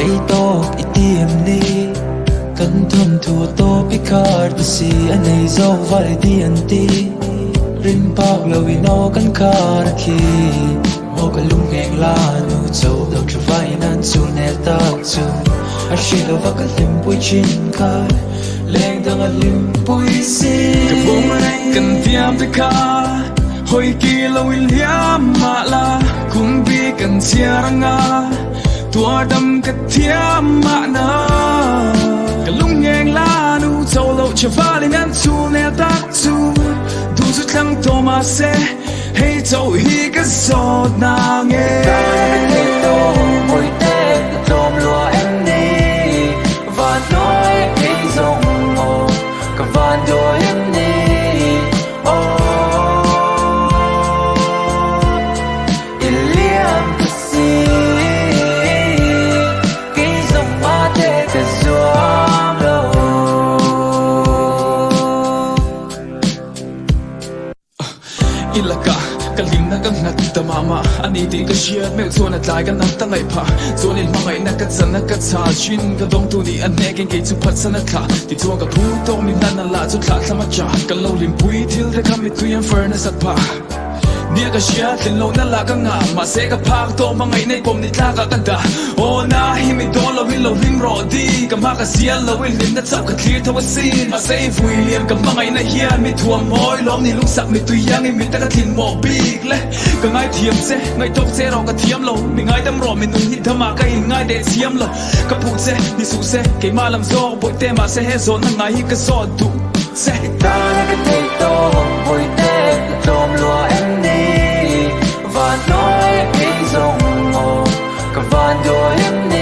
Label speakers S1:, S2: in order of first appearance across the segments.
S1: cây to ít tiêm đi cần thôn thua to picard si anh ấy dâu vai tiền ti rin park lâu vì nó cắn khá ra khi mô cả lung ngang la nu châu đâu cho vai nan su nè tao chu a shi lo va cái lim bụi chín khai lên đang a lim bụi si cái bông này cần tiêm tới khá hồi kỳ lâu liam mà la cũng bị cần chia răng à tua đâm cái thiam mà na cái lung ngang la nu châu lâu cho vai nan su nè tao chu du chút lăng to mà se hey châu hi cái giọt na nghe cái to mùi tết tôm lúa em đi và nói cái dòng mồ cả van đôi em đi
S2: ilaka kaling na kang natamama ani ti ka share mek so na tlai kan ta ngai pha so nin mangai na ka chan na ka cha chin ka dong tu ni an ne gen ge chu phat sana kha ti chuang ka thu to mi nan la chu thla thama cha ka lo lim pui thil the kam mi tu yan furnace at pa nia ka share tin lo na la ka nga ma se ka phak to mangai nei pom ni tla ka kan da o na hi mi do lo ring ro di ka ma ka sial lo lim na chau ka clear to a scene ma say William ka mangai na hian mi thuam moi lom ni lung sak mi tu yang mi ta ka thin mo big le ka ngai thiam se ngai tok se ro ka thiam lo mi ngai dam ro mi nung hi thama ka in ngai de siam lo ka pu se ni su se ke ma lam zo boy te ma se he zo na ngai hi ka so du se
S1: ta na ka te to boy te tom lúa em đi và nói cái dòng mồ cả van đôi em đi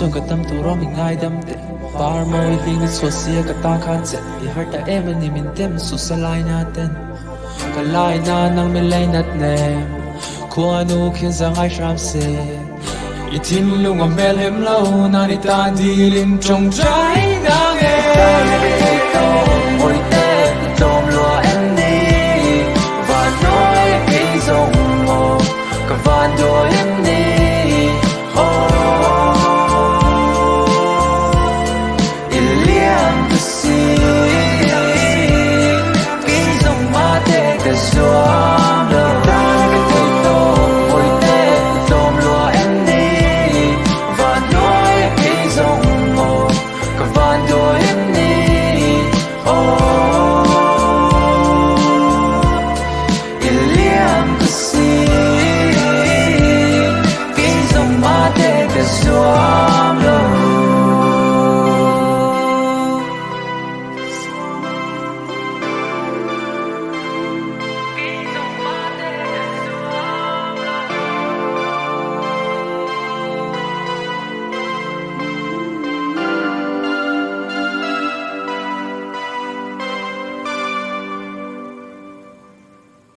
S1: chung ka tam tu ro mi ngai dam te par moi ding so sia ka ta khan se I har ta em ni min tem su salai na ten ka lai na nang mi lai nat ne khua nu khin sang ai sham se I tin lung am bel hem lo na ni ta di lim trong trái